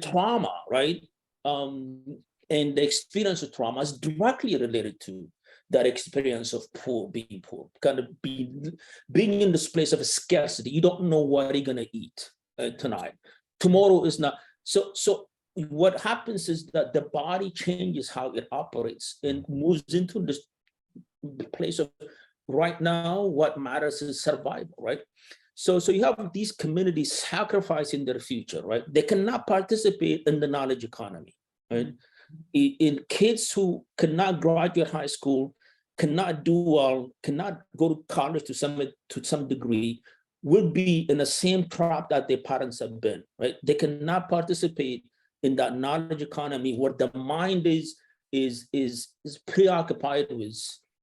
trauma, right? And the experience of trauma is directly related to that experience of being poor, kind of being in this place of scarcity. You don't know what you're gonna eat tonight. Tomorrow is not. So what happens is that the body changes how it operates and moves into this place of right now, what matters is survival, right? So you have these communities sacrificing their future, right? They cannot participate in the knowledge economy, right? In kids who cannot graduate high school, cannot do well, cannot go to college to some degree, will be in the same trap that their parents have been, right? They cannot participate in that knowledge economy where the mind is preoccupied with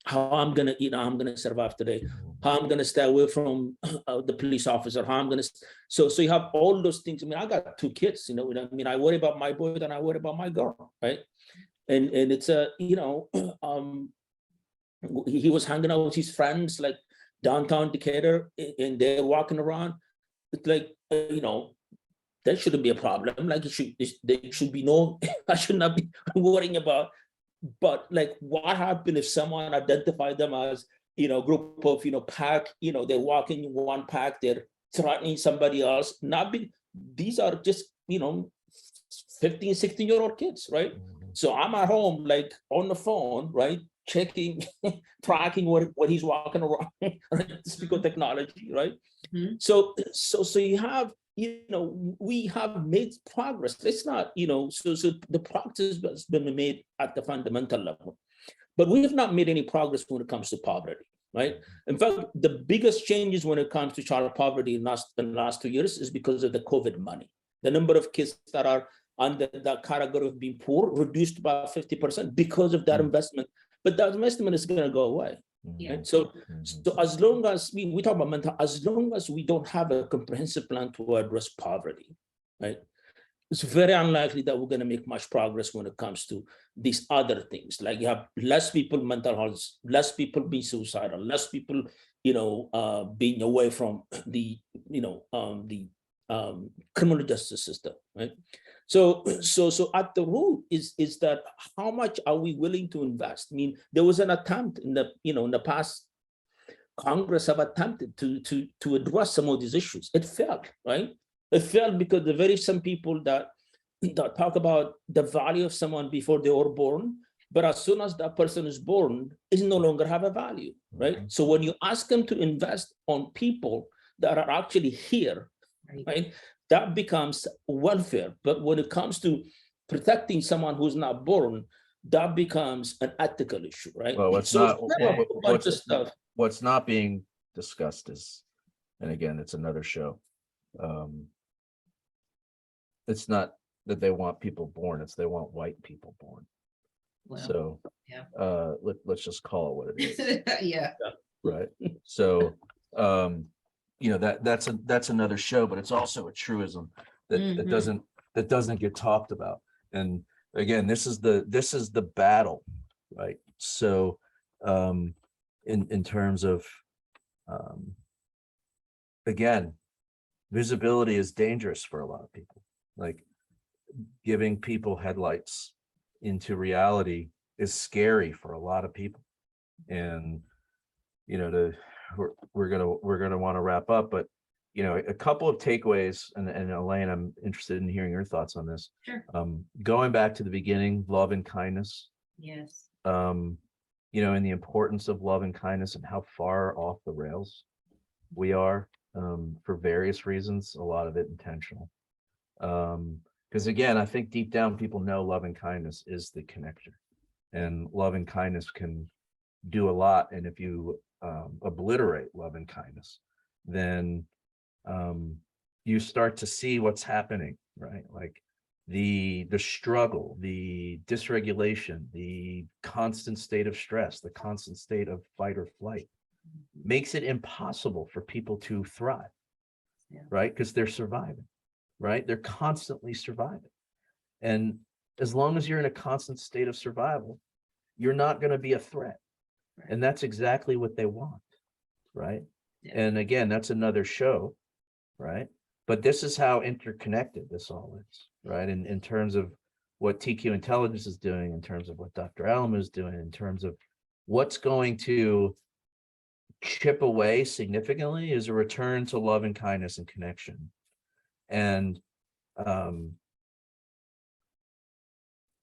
how I'm gonna eat, how I'm gonna survive today, how I'm gonna stay away from the police officer, how I'm gonna. So you have all those things. I mean, I got 2 kids, I worry about my boy and I worry about my girl, right? And it's a, he was hanging out with his friends like downtown Decatur, and they're walking around. It's like, that shouldn't be a problem. Like there should be no, I should not be worrying about. But like, what happened if someone identified them as, group of, pack, they're walking in one pack, they're threatening somebody else, these are just, 15, 16-year-old kids, right? So I'm at home, like on the phone, right? Checking, tracking what he's walking around, right? Speak of technology, right? So you have, we have made progress. It's not, so the progress has been made at the fundamental level, but we have not made any progress when it comes to poverty, right? In fact, the biggest changes when it comes to child poverty in the last 2 years is because of the COVID money. The number of kids that are under that category of being poor reduced by 50% because of that investment. But that investment is going to go away. Right? So as long as we talk about mental, as long as we don't have a comprehensive plan to address poverty, right? It's very unlikely that we're going to make much progress when it comes to these other things. Like you have less people mental health, less people being suicidal, less people, being away from the, criminal justice system, right? So at the root is that how much are we willing to invest? I mean, there was an attempt in the past, Congress have attempted to address some of these issues. It failed, right? It failed because the very some people that talk about the value of someone before they were born, but as soon as that person is born, it no longer have a value, right? So when you ask them to invest on people that are actually here, right? That becomes welfare. But when it comes to protecting someone who's not born, that becomes an ethical issue, right? Well, Stuff. What's not being discussed is, and again, it's another show. It's not that they want people born, it's they want white people born. Well, So yeah. let's just call it what it is. Yeah. Right. So that's another show, but it's also a truism that doesn't get talked about. And again, this is the battle, right? So in terms of again, visibility is dangerous for a lot of people. Like giving people headlights into reality is scary for a lot of people. And we're gonna want to wrap up, but a couple of takeaways, and Elaine, I'm interested in hearing your thoughts on this. Sure. Going back to the beginning, love and kindness. Yes. And the importance of love and kindness and how far off the rails we are, for various reasons, a lot of it intentional. Because again, I think deep down people know love and kindness is the connector, and love and kindness can do a lot. And if you obliterate love and kindness, then you start to see what's happening, right? Like the struggle, the dysregulation, the constant state of stress, the constant state of fight or flight makes it impossible for people to thrive, Yeah. right? Because they're surviving, right? They're constantly surviving. And as long as you're in a constant state of survival, you're not going to be a threat. Right. And that's exactly what they want, right? Yeah. And again, that's another show, right? But this is how interconnected this all is, right? In terms of what TQIntelligence is doing, in terms of what Dr. Alemu is doing, in terms of what's going to chip away significantly is a return to love and kindness and connection. And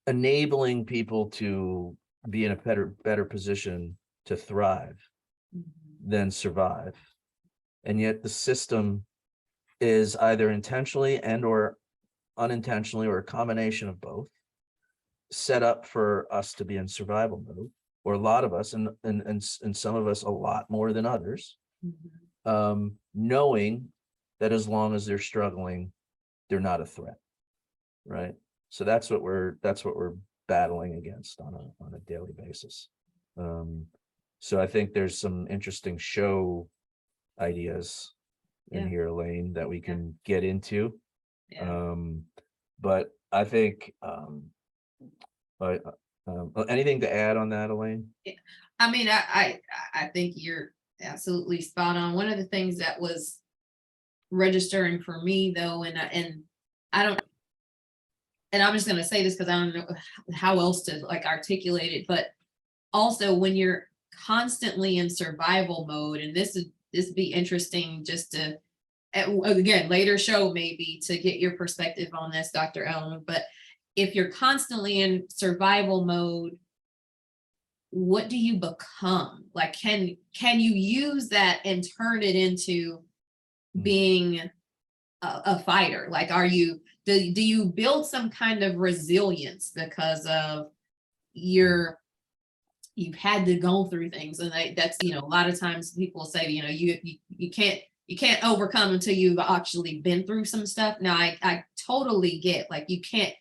enabling people to be in a better position to thrive than survive. And yet the system is either intentionally and or unintentionally, or a combination of both, set up for us to be in survival mode, or a lot of us, and some of us a lot more than others, knowing that as long as they're struggling, they're not a threat, right? So that's what we're battling against on a daily basis. So I think there's some interesting show ideas in Yeah. here, Elaine, that we can get into. Yeah. But I think anything to add on that, Elaine? I mean, I think you're absolutely spot on. One of the things that was registering for me though, and I don't, and I'm just going to say this because I don't know how else to like articulate it, but also when you're constantly in survival mode, and this would be interesting just to, again, later show maybe to get your perspective on this, Dr. Alemu, but if you're constantly in survival mode, what do you become? Like, can you use that and turn it into being a fighter? Like, do you build some kind of resilience because of you've had to go through things? And that's, a lot of times people say, you can't overcome until you've actually been through some stuff. Now, I totally get, like, you can't,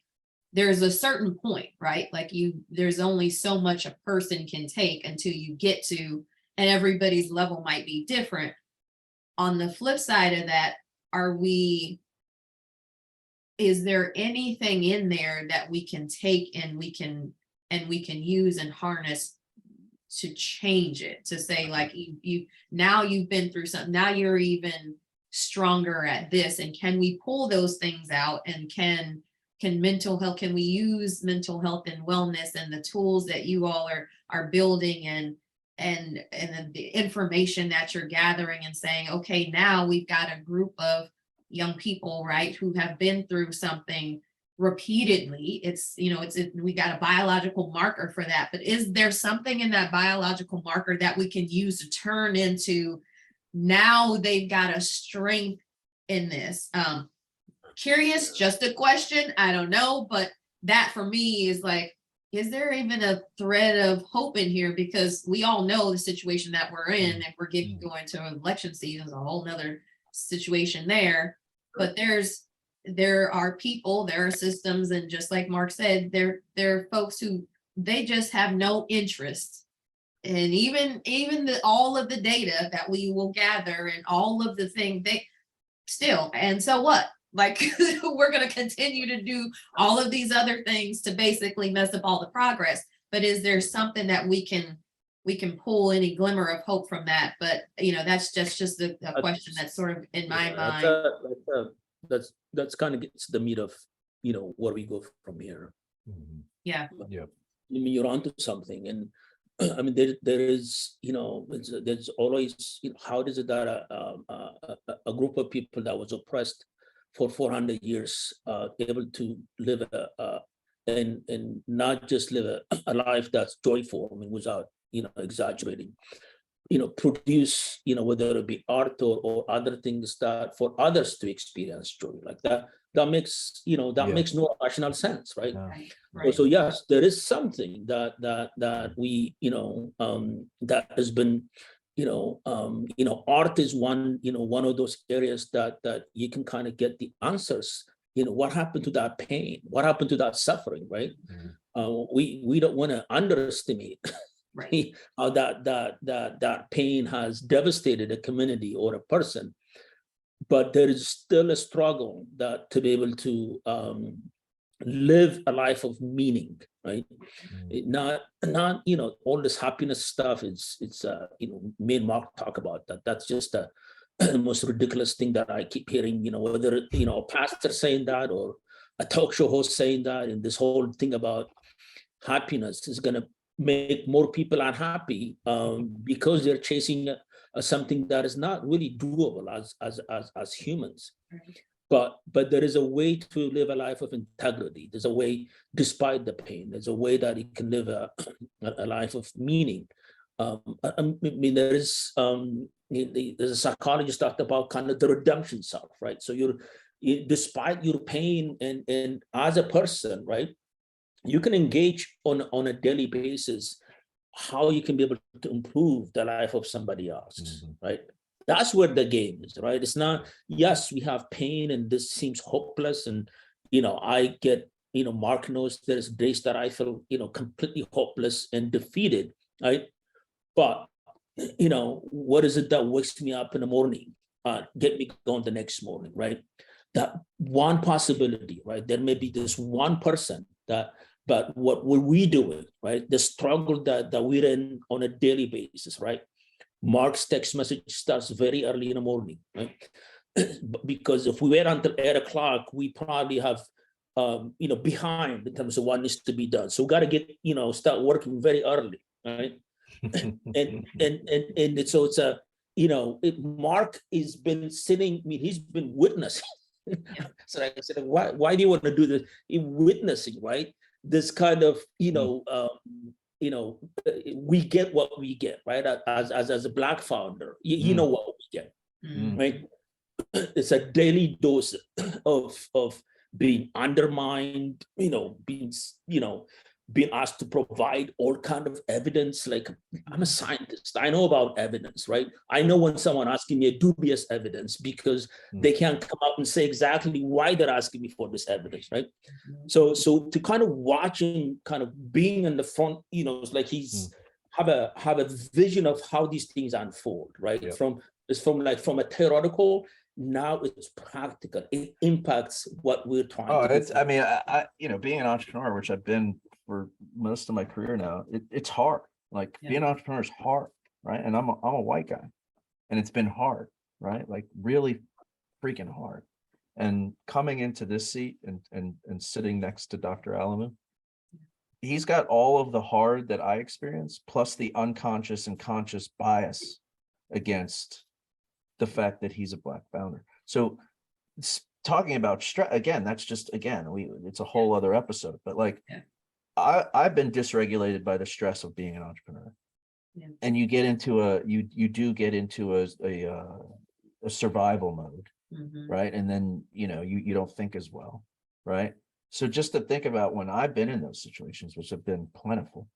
there's a certain point, right? Like there's only so much a person can take until you get to, and everybody's level might be different. On the flip side of that, is there anything in there that we can take and we can use and harness to change it, to say like, now you've been through something, now you're even stronger at this, and can we pull those things out? And can mental health, can we use mental health and wellness and the tools that you all are building and the information that you're gathering and saying, okay, now we've got a group of young people, right, who have been through something repeatedly. We got a biological marker for that, but is there something in that biological marker that we can use to turn into, now they've got a strength in this? Curious, just a question, I don't know, but that for me is like, is there even a thread of hope in here? Because we all know the situation that we're in. If we're going to election season, is a whole nother situation there. But there are people, there are systems, and just like Mark said, there are folks who they just have no interest. And even all of the data that we will gather and all of the things they still, and so what? Like, we're going to continue to do all of these other things to basically mess up all the progress. But is there something that we can pull any glimmer of hope from that? But that's just a question that's sort of in my mind. That's kind of gets the meat of where we go from here. Yeah. Yeah. I mean, you're onto something, and I mean, there is there's always how is it that a group of people that was oppressed for 400 years able to live and not just live a life that's joyful, I mean, without exaggerating. produce, whether it be art or other things that for others to experience joy like that. That makes, makes no rational sense, right? No. Right, So, right. so yes, there is something that we, that has been, art is one of those areas that you can kind of get the answers. What happened to that pain? What happened to that suffering, right? We don't want to underestimate Right. how that pain has devastated a community or a person, but there is still a struggle that to be able to live a life of meaning, right? Not all this happiness stuff is me and Mark talk about that. That's just the most ridiculous thing that I keep hearing, whether a pastor saying that or a talk show host saying that, and this whole thing about happiness is going to make more people unhappy because they're chasing something that is not really doable as humans. Right. But there is a way to live a life of integrity. There's a way, despite the pain, there's a way that you can live a life of meaning. I mean, there's a psychologist talked about kind of the redemption self, right? So despite your pain and as a person, right, you can engage on a daily basis how you can be able to improve the life of somebody else, right? That's where the game is, right? It's not, yes, we have pain and this seems hopeless. And, I get, Mark knows there's days that I feel, completely hopeless and defeated, right? But, what is it that wakes me up in the morning, get me going the next morning, right? That one possibility, right? There may be this one person but what were we doing, right? The struggle that we're in on a daily basis, right? Mark's text message starts very early in the morning, right? Because if we wait until 8 o'clock, we probably have, behind in terms of what needs to be done. So we got to get, start working very early, right? and so it's Mark has been sitting. I mean, he's been witnessing. Yeah. So I said, why do you want to do this? Witnessing, right? This kind of, we get what we get, right? As a Black founder, you know what we get, right? It's a daily dose of being undermined, being asked to provide all kind of evidence. Like, I'm a scientist, I know about evidence, right? I know when someone asking me a dubious evidence because they can't come out and say exactly why they're asking me for this evidence, right? So to kind of watching, kind of being in the front, it's like he's have a vision of how these things unfold, right? Yep. From a theoretical, now it's practical. It impacts what we're trying to do. I mean, I being an entrepreneur, which I've been for most of my career now, it's hard. Like being an entrepreneur is hard, right? And I'm a white guy, and it's been hard, right? Like really freaking hard. And coming into this seat and sitting next to Dr. Alemu, he's got all of the hard that I experienced, plus the unconscious and conscious bias against the fact that he's a Black founder. So talking about stress, again, that's just, it's a whole other episode, but like, I've been dysregulated by the stress of being an entrepreneur. Yeah. And you get into you do get into a survival mode, right? And then, you don't think as well, right? So just to think about when I've been in those situations, which have been plentiful,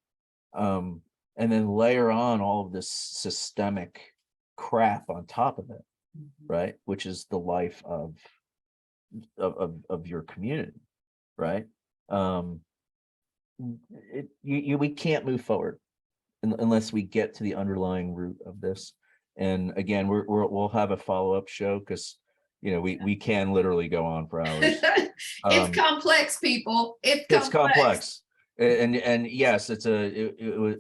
and then layer on all of this systemic crap on top of it, right? Which is the life of your community, right? We can't move forward unless we get to the underlying root of this. And again, we'll have a follow-up show because we can literally go on for hours. It's complex, people. It's complex. And yes, it was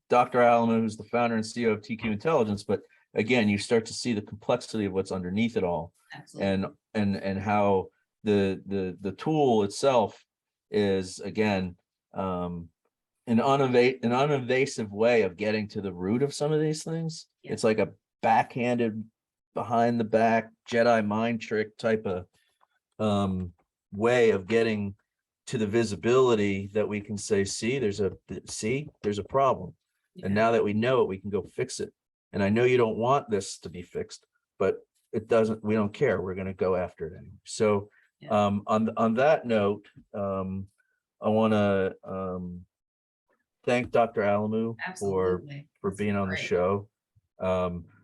Dr. Alemu, who's the founder and CEO of TQIntelligence, but again, you start to see the complexity of what's underneath it all. Absolutely. And how the tool itself is, again, an uninvasive way of getting to the root of some of these things. Yeah. It's like a backhanded, behind the back Jedi mind trick type of way of getting to the visibility that we can say, see, there's a problem. Yeah. And now that we know it, we can go fix it. And I know you don't want this to be fixed, but we don't care. We're going to go after it anyway. So Yeah. on that note, I want to thank Dr. Alemu Absolutely. for This is being on the great. show.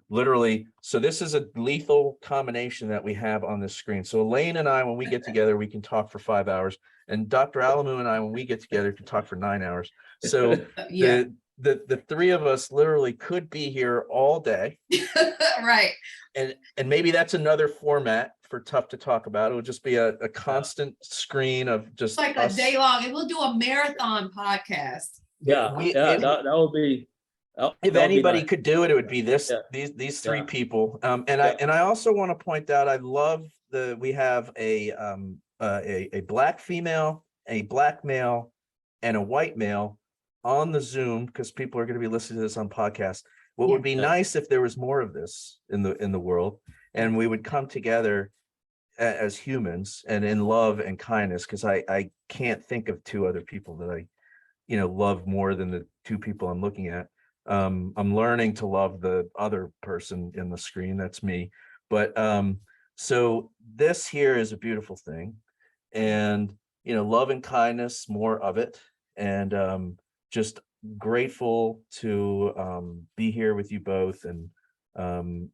Literally, so this is a lethal combination that we have on this screen. So Elaine and I, when we get together, we can talk for 5 hours, and Dr. Alemu and I, when we get together, can talk for 9 hours. So Yeah, the three of us literally could be here all day, right. and maybe that's another format for Tough to Talk About. It would just be a constant screen of just It's like us. a day long, and we'll do a marathon podcast. Yeah, that would be. If anybody could do it, it would be this, Yeah. these three Yeah. people. And Yeah. I also want to point out, I love we have a black female, a black male, and a white male on the Zoom, because people are going to be listening to this on podcast. What would be Yeah. nice if there was more of this in the world, and we would come together as humans and in love and kindness, because I can't think of two other people that I love more than the two people I'm looking at. I'm learning to love the other person in the screen. That's me. But so this here is a beautiful thing, and love and kindness, more of it, and just grateful to be here with you both. And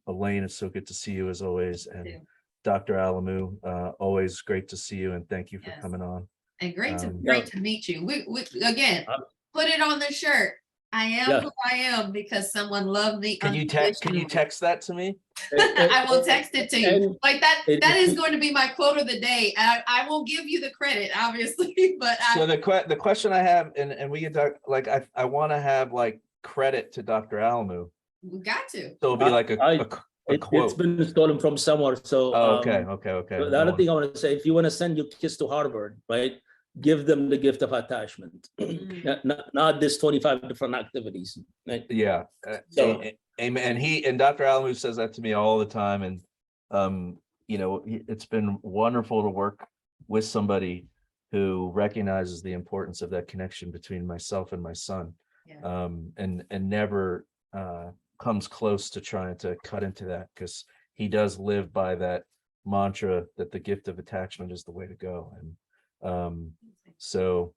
Elaine, it's so good to see you as always, and too. Dr. Alemu, always great to see you, and thank you for Yes. coming on. And great Yeah. to meet you. We again, put it on the shirt. I am Yeah. who I am because someone loved me. Can you text that to me? I will text it to you. And Like that it- is going to be my quote of the day. I will give you the credit, obviously, but So the question I have, and we can talk, like, I want to have like credit to Dr. Alemu. we got to. So it'll be like a It's quote. been stolen from somewhere. So Oh, okay. the other thing I want to say, if you want to send your kids to Harvard, right, give them the gift of attachment, not this 25 different activities. Right? Yeah. So- Amen. And Dr. Alemu says that to me all the time. And it's been wonderful to work with somebody who recognizes the importance of that connection between myself and my son. Yeah. And never comes close to trying to cut into that, because he does live by that mantra that the gift of attachment is the way to go. And so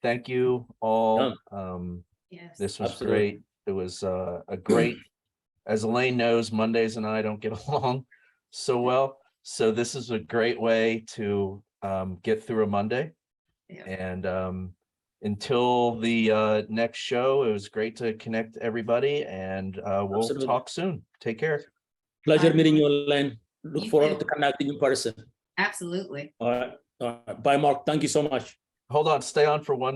thank you all. Yes. This was Absolutely. great. It was a great, as Elaine knows, Mondays and I don't get along so well. So this is a great way to get through a Monday. Yeah. And until the next show, it was great to connect everybody, and we'll Absolutely. talk soon. Take care. Pleasure meeting you, Elaine. Look You forward too. to connecting in person. Absolutely. All right. Bye, Mark. Thank you so much. Hold on, stay on for one